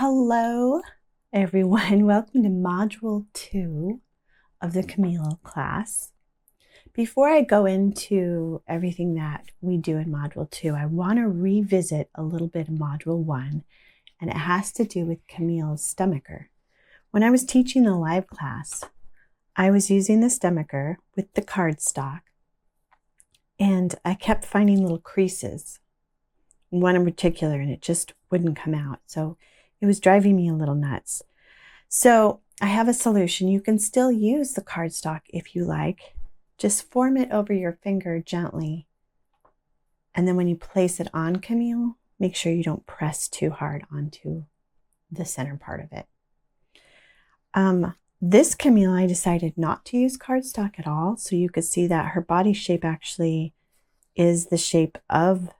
Hello, everyone. Welcome to Module 2 of the Camille class. Before I go into everything that we do in Module 2, I want to revisit a little bit of Module 1, and it has to do with Camille's stomacher. When I was teaching the live class, I was using the stomacher with the cardstock, and I kept finding little creases, one in particular, and it just wouldn't come out. So it was driving me a little nuts. So I have a solution. You can still use the cardstock if you like. Just form it over your finger gently. And then when you place it on Camille, make sure you don't press too hard onto the center part of it. This Camille, I decided not to use cardstock at all. So you could see that her body shape actually is the shape of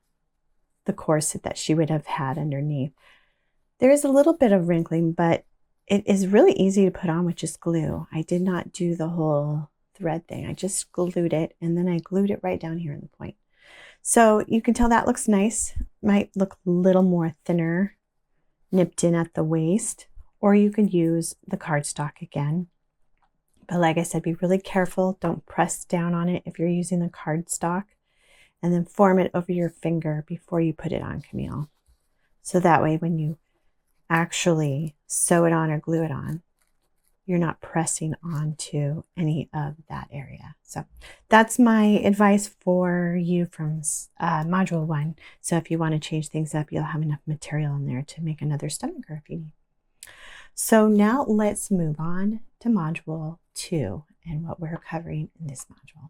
the corset that she would have had underneath. There is a little bit of wrinkling, but it is really easy to put on with just glue. I did not do the whole thread thing. I just glued it, and then I glued it right down here in the point. So you can tell that looks nice. Might look a little more thinner, nipped in at the waist, or you could use the cardstock again. But like I said, be really careful. Don't press down on it if you're using the cardstock, and then form it over your finger before you put it on, Camille. So that way when you actually sew it on or glue it on, you're not pressing onto any of that area. So that's my advice for you from Module 1. So if you want to change things up, you'll have enough material in there to make another stomacher if you need. So now let's move on to Module 2 and what we're covering in this module.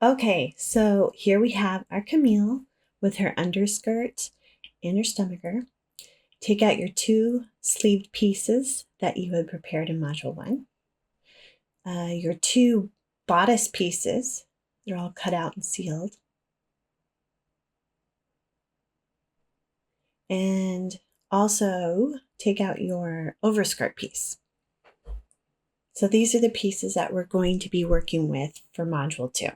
Okay, so here we have our Camille with her underskirt and her stomacher. Take out your 2 sleeved pieces that you had prepared in Module 1. Your 2 bodice pieces, they're all cut out and sealed. And also take out your overskirt piece. So these are the pieces that we're going to be working with for Module 2.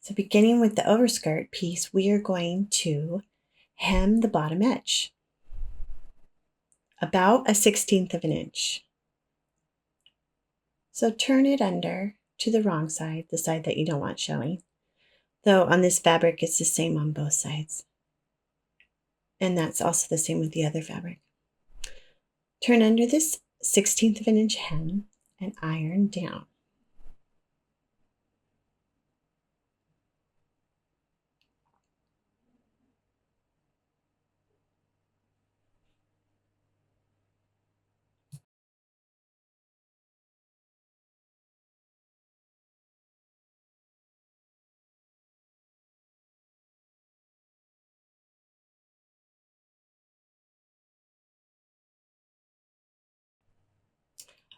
So beginning with the overskirt piece, we are going to hem the bottom edge about 1/16 of an inch. So turn it under to the wrong side, the side that you don't want showing. Though on this fabric, it's the same on both sides. And that's also the same with the other fabric. Turn under this 1/16 of an inch hem and iron down.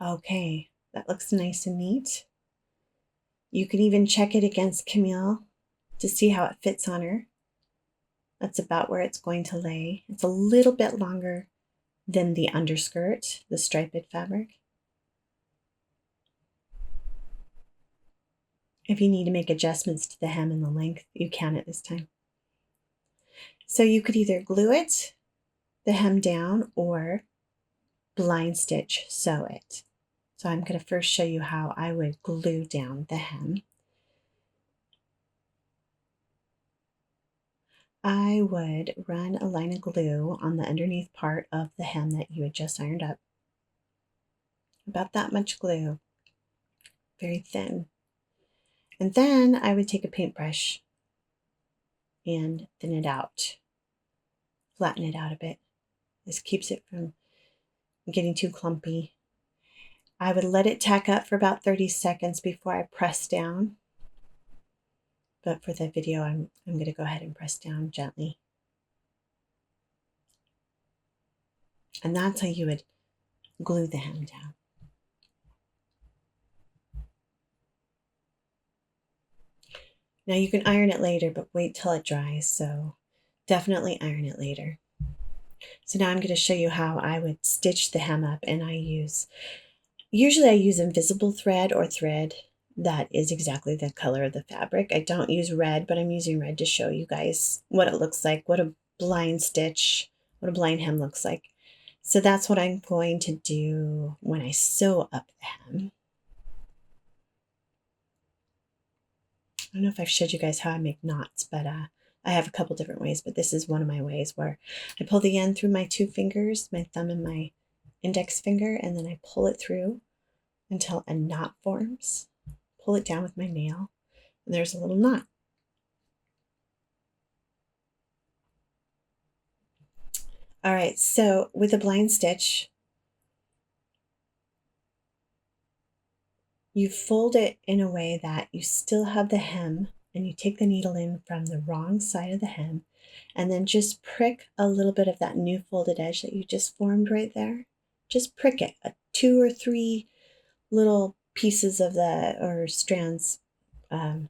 Okay, that looks nice and neat. You can even check it against Camille to see how it fits on her. That's about where it's going to lay. It's a little bit longer than the underskirt, the striped fabric. If you need to make adjustments to the hem and the length, you can at this time. So you could either glue it, the hem down, or blind stitch sew it. So I'm going to first show you how I would glue down the hem. I would run a line of glue on the underneath part of the hem that you had just ironed up. About that much glue, very thin. And then I would take a paintbrush and thin it out, flatten it out a bit. This keeps it from getting too clumpy. I would let it tack up for about 30 seconds before I press down. But for the video, I'm going to go ahead and press down gently. And that's how you would glue the hem down. Now you can iron it later, but wait till it dries. So definitely iron it later. So now I'm going to show you how I would stitch the hem up, and usually I use invisible thread or thread that is exactly the color of the fabric. I don't use red, but I'm using red to show you guys what it looks like, what a blind stitch, what a blind hem looks like. So that's what I'm going to do when I sew up the hem. I don't know if I've showed you guys how I make knots, but I have a couple different ways, but this is one of my ways where I pull the end through my two fingers, my thumb and my index finger, and then I pull it through until a knot forms. Pull it down with my nail, and there's a little knot. All right, so with a blind stitch, you fold it in a way that you still have the hem, and you take the needle in from the wrong side of the hem, and then just prick a little bit of that new folded edge that you just formed right there. Just prick it, 2 or 3 little pieces of the, or strands of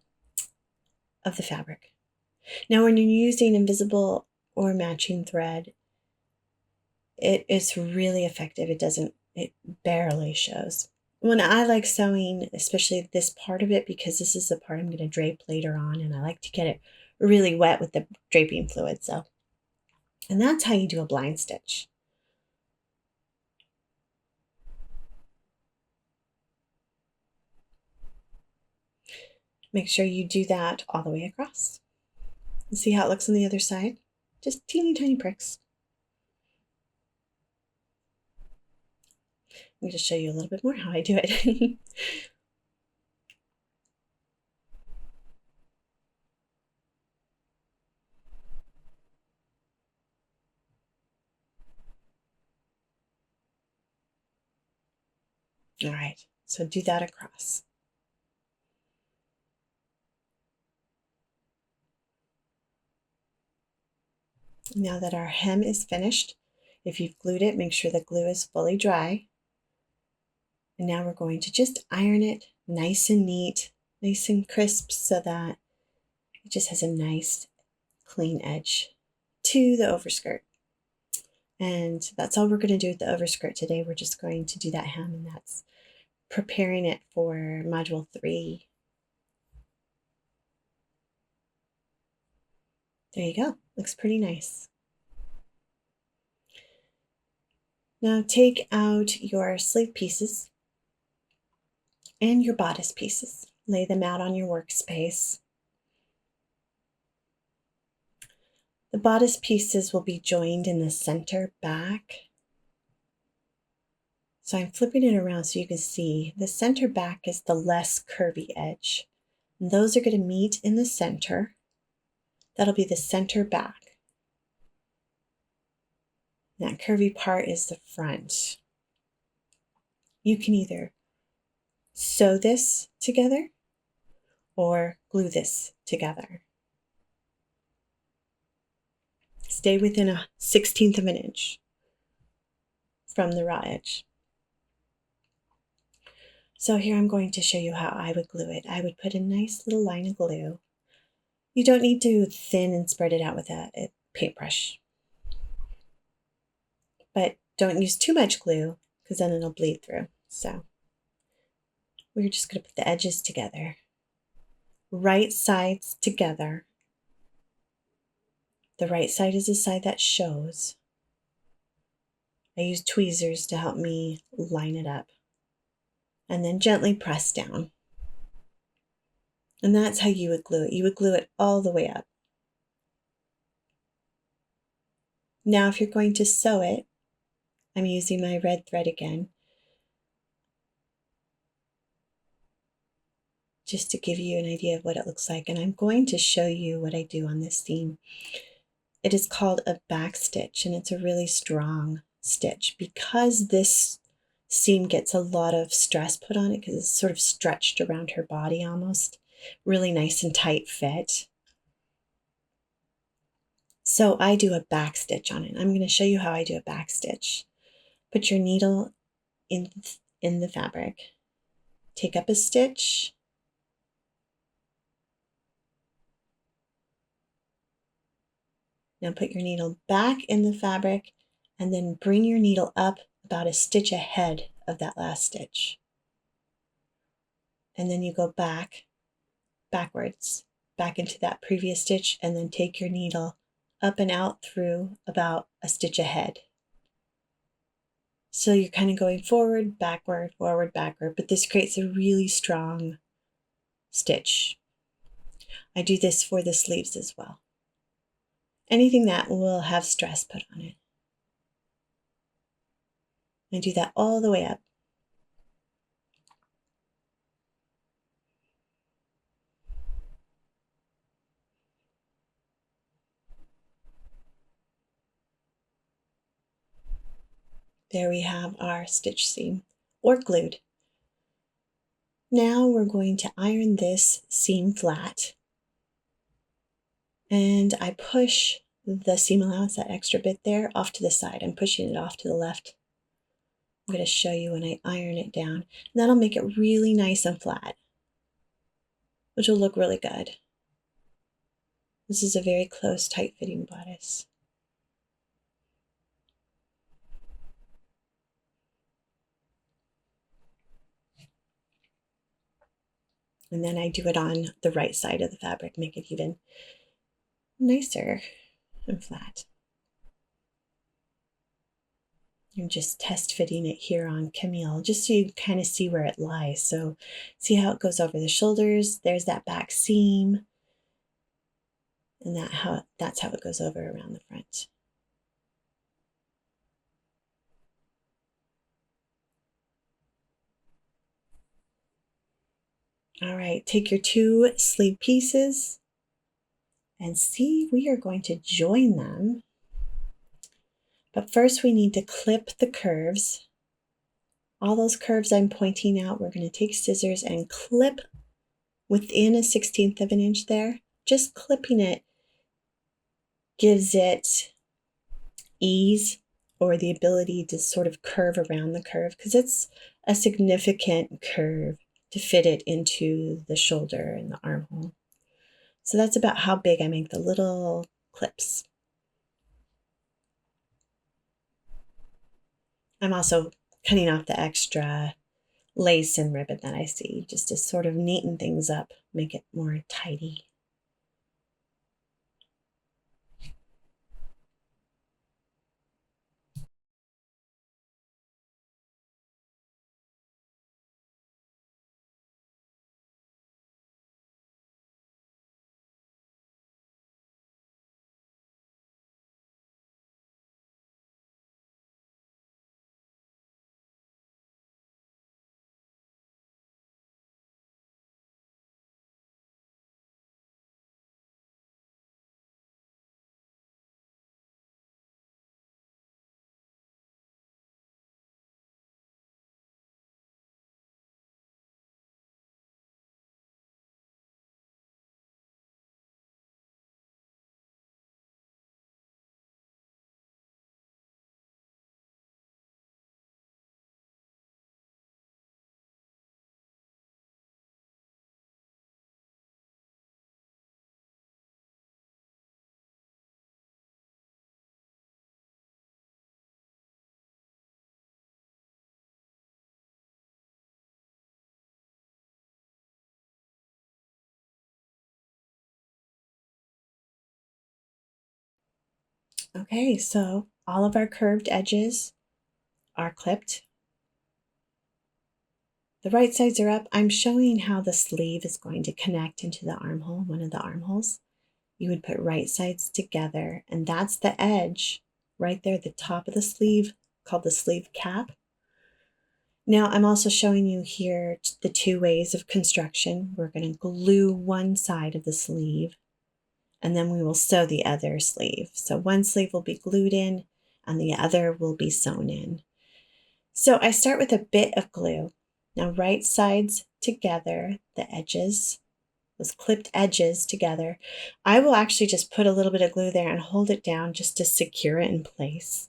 the fabric. Now, when you're using invisible or matching thread, it is really effective. It barely shows. When I like sewing, especially this part of it, because this is the part I'm going to drape later on, and I like to get it really wet with the draping fluid. So, and that's how you do a blind stitch. Make sure you do that all the way across. And see how it looks on the other side? Just teeny tiny pricks. Let me just show you a little bit more how I do it. All right, so do that across. Now that our hem is finished, if you've glued it, make sure the glue is fully dry. And now we're going to just iron it nice and neat, nice and crisp, so that it just has a nice clean edge to the overskirt. And that's all we're going to do with the overskirt today. We're just going to do that hem, and that's preparing it for module 3. There you go. Looks pretty nice. Now take out your sleeve pieces and your bodice pieces. Lay them out on your workspace. The bodice pieces will be joined in the center back. So I'm flipping it around so you can see the center back is the less curvy edge. And those are going to meet in the center. That'll be the center back. And that curvy part is the front. You can either sew this together or glue this together. Stay within a 1/16 of an inch from the raw edge. So here I'm going to show you how I would glue it. I would put a nice little line of glue. You don't need to thin and spread it out with a paintbrush. But don't use too much glue because then it'll bleed through. So we're just going to put the edges together. Right sides together. The right side is the side that shows. I use tweezers to help me line it up. And then gently press down. And that's how you would glue it. You would glue it all the way up. Now if you're going to sew it, I'm using my red thread again, just to give you an idea of what it looks like. And I'm going to show you what I do on this seam. It is called a back stitch, and it's a really strong stitch because this seam gets a lot of stress put on it because it's sort of stretched around her body almost. Really nice and tight fit. So I do a back stitch on it. I'm going to show you how I do a back stitch. Put your needle in the fabric. Take up a stitch. Now put your needle back in the fabric and then bring your needle up about a stitch ahead of that last stitch. and then you go backwards, back into that previous stitch, and then take your needle up and out through about a stitch ahead. So you're kind of going forward, backward, forward, backward, but this creates a really strong stitch. I do this for the sleeves as well. Anything that will have stress put on it. I do that all the way up. There we have our stitch seam, or glued. Now we're going to iron this seam flat, and I push the seam allowance, that extra bit there, off to the side. I'm pushing it off to the left. I'm going to show you when I iron it down. And that'll make it really nice and flat, which will look really good. This is a very close, tight-fitting bodice. And then I do it on the right side of the fabric, make it even nicer and flat. I'm just test fitting it here on Camille, just so you kind of see where it lies. So see how it goes over the shoulders? There's that back seam. And that's how it goes over around the front. All right, take your two sleeve pieces and see, we are going to join them. But first we need to clip the curves. All those curves I'm pointing out, we're going to take scissors and clip within a 1/16 of an inch there. Just clipping it gives it ease, or the ability to sort of curve around the curve, because it's a significant curve to fit it into the shoulder and the armhole. So that's about how big I make the little clips. I'm also cutting off the extra lace and ribbon that I see, just to sort of neaten things up, make it more tidy. Okay, so all of our curved edges are clipped. The right sides are up. I'm showing how the sleeve is going to connect into the armhole, one of the armholes. You would put right sides together, and that's the edge right there at the top of the sleeve, called the sleeve cap. Now I'm also showing you here the two ways of construction. We're going to glue one side of the sleeve, and then we will sew the other sleeve. So one sleeve will be glued in and the other will be sewn in. So I start with a bit of glue. Now right sides together, the edges, those clipped edges together. I will actually just put a little bit of glue there and hold it down just to secure it in place.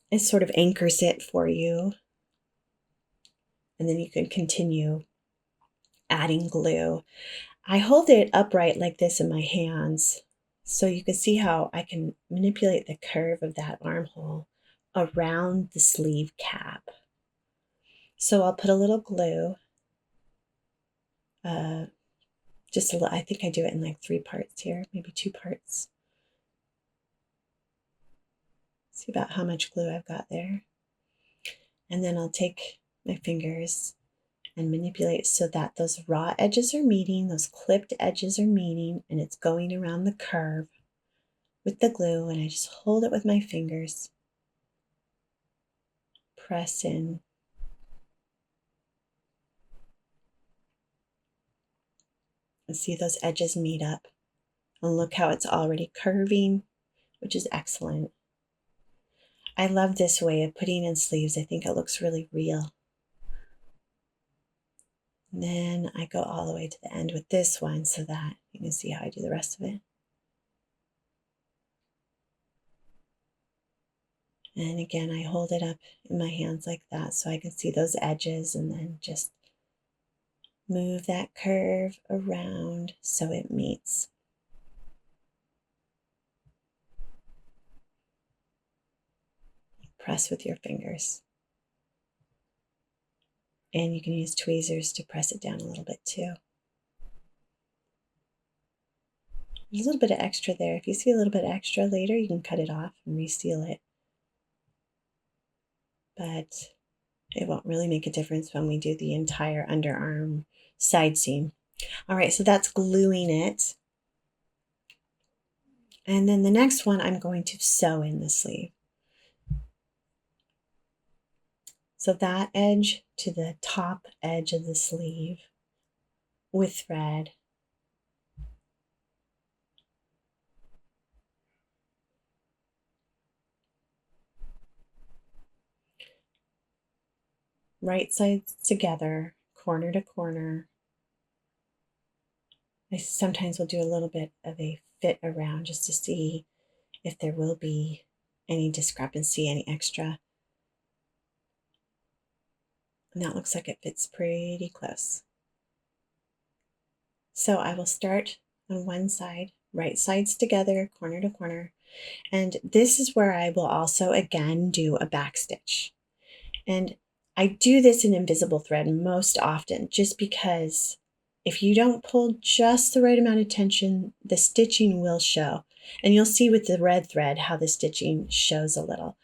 It sort of anchors it for you. And then you can continue adding glue. I hold it upright like this in my hands so you can see how I can manipulate the curve of that armhole around the sleeve cap. So I'll put a little glue just a little, I think I do it in like 3 parts here, maybe 2 parts. See about how much glue I've got there. And then I'll take my fingers and manipulate so that those raw edges are meeting, those clipped edges are meeting, and it's going around the curve with the glue, and I just hold it with my fingers, press in. And see those edges meet up. And look how it's already curving, which is excellent. I love this way of putting in sleeves. I think it looks really real. And then I go all the way to the end with this one so that you can see how I do the rest of it. And again, I hold it up in my hands like that so I can see those edges, and then just move that curve around so it meets. Press with your fingers. And you can use tweezers to press it down a little bit too. There's a little bit of extra there. If you see a little bit extra later, you can cut it off and reseal it. But it won't really make a difference when we do the entire underarm side seam. All right, so that's gluing it. And then the next one, I'm going to sew in the sleeve. So that edge to the top edge of the sleeve with thread. Right sides together, corner to corner. I sometimes will do a little bit of a fit around just to see if there will be any discrepancy, any extra. And that looks like it fits pretty close. So I will start on one side, right sides together, corner to corner. And this is where I will also again do a back stitch. And I do this in invisible thread most often just because if you don't pull just the right amount of tension, the stitching will show. And you'll see with the red thread how the stitching shows a little.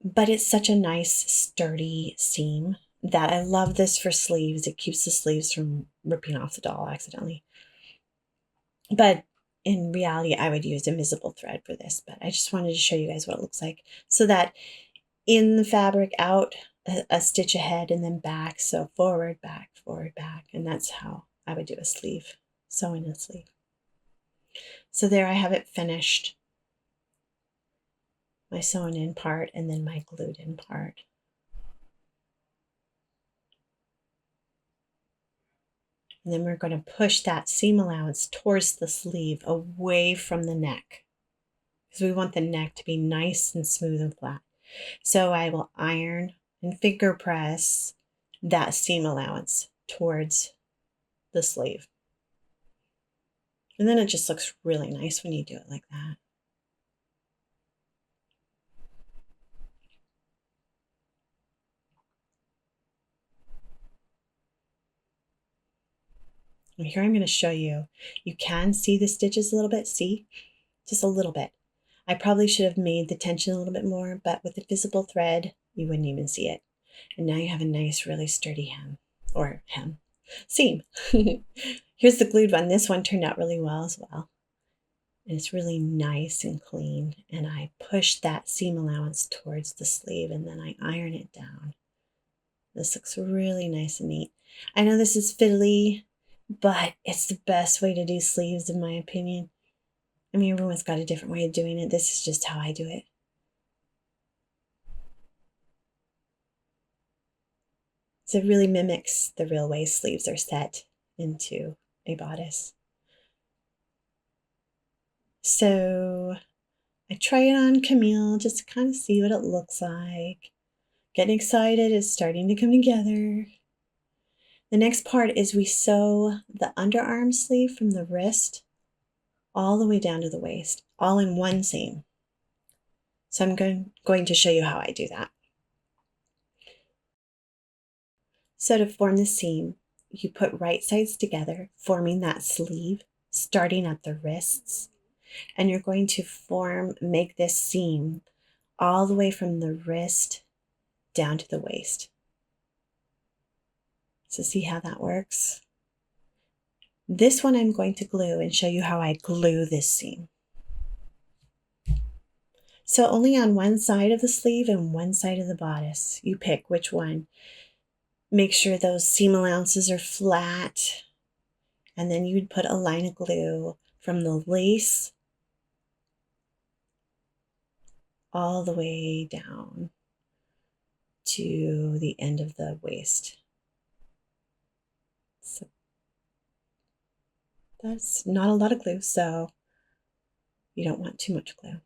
But it's such a nice sturdy seam that I love this for sleeves. It keeps the sleeves from ripping off the doll accidentally. But in reality, I would use invisible thread for this, but I just wanted to show you guys what it looks like so that in the fabric, out a stitch ahead and then back. So forward, back, and that's how I would do a sleeve, sewing a sleeve. So there I have it finished, my sewn in part and then my glued in part. And then we're going to push that seam allowance towards the sleeve away from the neck because we want the neck to be nice and smooth and flat. So I will iron and finger press that seam allowance towards the sleeve. And then it just looks really nice when you do it like that. And here I'm going to show you. You can see the stitches a little bit. See? Just a little bit. I probably should have made the tension a little bit more, but with the visible thread, you wouldn't even see it. And now you have a nice, really sturdy hem. Or hem. Seam. Here's the glued one. This one turned out really well as well. And it's really nice and clean. And I push that seam allowance towards the sleeve and then I iron it down. This looks really nice and neat. I know this is fiddly, but it's the best way to do sleeves in my opinion. I mean, everyone's got a different way of doing it. This is just how I do it. So it really mimics the real way sleeves are set into a bodice. So I try it on Camille just to kind of see what it looks like. Getting excited, it's starting to come together. The next part is we sew the underarm sleeve from the wrist all the way down to the waist, all in one seam. So I'm going to show you how I do that. So to form the seam, you put right sides together, forming that sleeve, starting at the wrists. And you're going to make this seam all the way from the wrist down to the waist. So see how that works? This one I'm going to glue and show you how I glue this seam. So only on one side of the sleeve and one side of the bodice. You pick which one. Make sure those seam allowances are flat. And then you'd put a line of glue from the lace all the way down to the end of the waist. So that's not a lot of glue, so you don't want too much glue.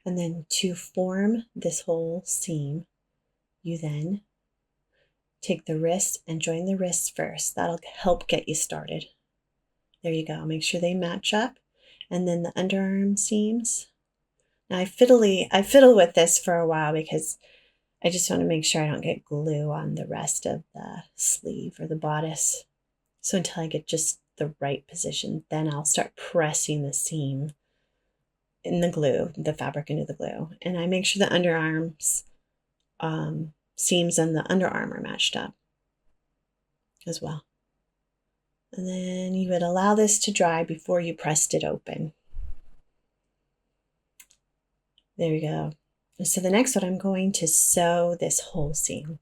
And then to form this whole seam, you then take the wrist and join the wrists first. That'll help get you started. There you go. Make sure they match up. And then the underarm seams. Now I fiddle with this for a while because I just want to make sure I don't get glue on the rest of the sleeve or the bodice. So until I get just the right position, then I'll start pressing the seam in the glue, the fabric into the glue. And I make sure the underarms seams and the underarm are matched up as well. And then you would allow this to dry before you pressed it open. There we go. So the next one, I'm going to sew this whole seam.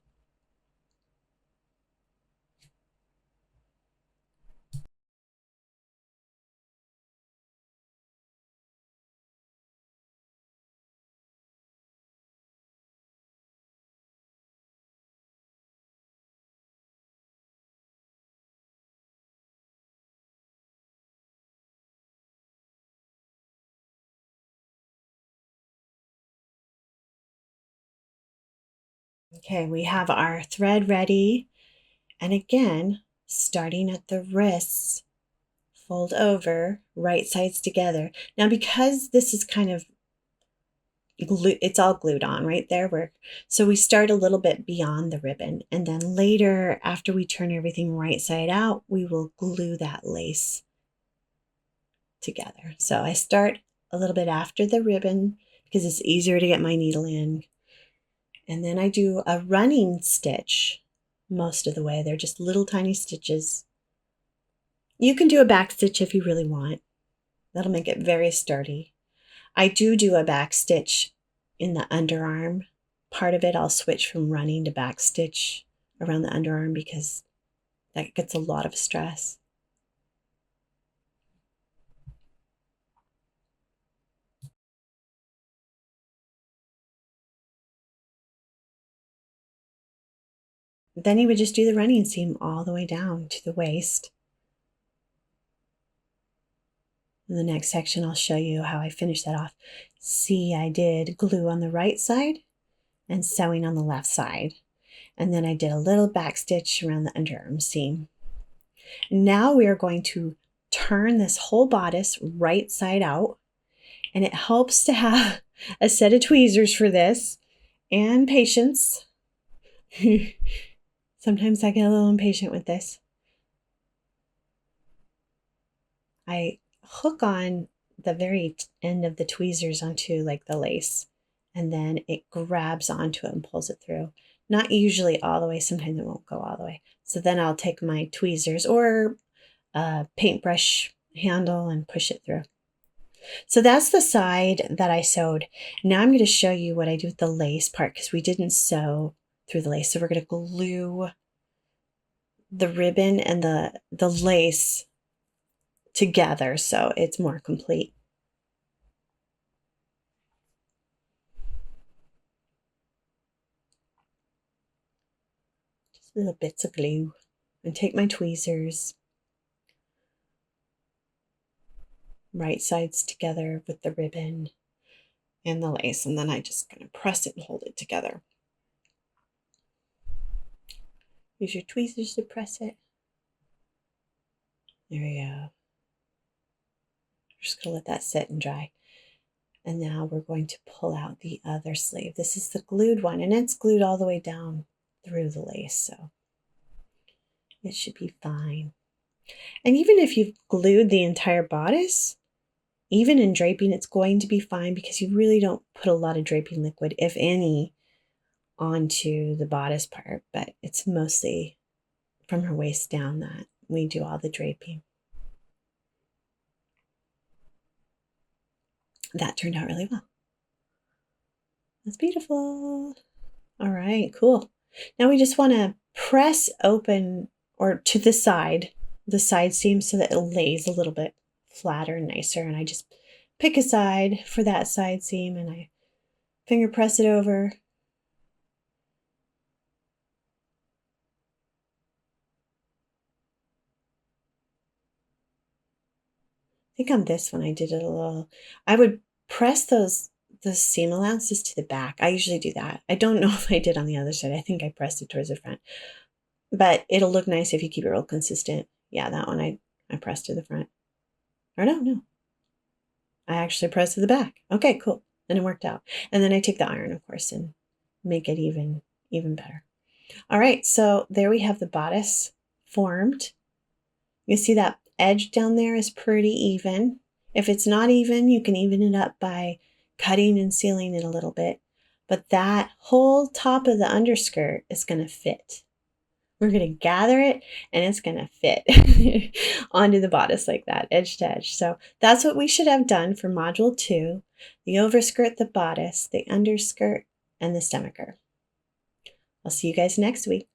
Okay, we have our thread ready. And again, starting at the wrists, fold over, right sides together. Now, because this is kind of it's all glued on right there. So we start a little bit beyond the ribbon. And then later, after we turn everything right side out, we will glue that lace together. So I start a little bit after the ribbon because it's easier to get my needle in. And then I do a running stitch most of the way. They're just little tiny stitches. You can do a back stitch if you really want. That'll make it very sturdy. I do a back stitch in the underarm. Part of it I'll switch from running to back stitch around the underarm because that gets a lot of stress. Then you would just do the running seam all the way down to the waist. In the next section, I'll show you how I finish that off. See, I did glue on the right side and sewing on the left side. And then I did a little back stitch around the underarm seam. Now we are going to turn this whole bodice right side out. And it helps to have a set of tweezers for this and patience. Sometimes I get a little impatient with this. I hook on the very end of the tweezers onto like the lace, and then it grabs onto it and pulls it through. Not usually all the way, sometimes it won't go all the way. So then I'll take my tweezers or a paintbrush handle and push it through. So that's the side that I sewed. Now I'm going to show you what I do with the lace part because we didn't sew through the lace. So we're going to glue the ribbon and the lace together so it's more complete. Just little bits of glue. And take my tweezers, right sides together with the ribbon and the lace, and then I just kind of press it and hold it together. Use your tweezers to press it. There we go. Just gonna let that sit and dry. And now we're going to pull out the other sleeve. This is the glued one, and it's glued all the way down through the lace, so it should be fine. And even if you've glued the entire bodice, even in draping, it's going to be fine because you really don't put a lot of draping liquid, if any, onto the bodice part, but it's mostly from her waist down that we do all the draping. That turned out really well. That's beautiful. All right, cool. Now we just want to press open or to the side seam so that it lays a little bit flatter and nicer. And I just pick a side for that side seam and I finger press it over. I think on this one I did it a little. I would press the seam allowances to the back. I usually do that. I don't know if I did on the other side. I think I pressed it towards the front. But it'll look nice if you keep it real consistent. Yeah, that one I pressed to the front. Or no. I actually pressed to the back. Okay, cool. And it worked out. And then I take the iron, of course, and make it even better. All right, so there we have the bodice formed. You see that edge down there is pretty even. If it's not even, you can even it up by cutting and sealing it a little bit. But that whole top of the underskirt is going to fit. We're going to gather it and it's going to fit onto the bodice like that, edge to edge. So that's what we should have done for module 2, the overskirt, the bodice, the underskirt, and the stomacher. I'll see you guys next week.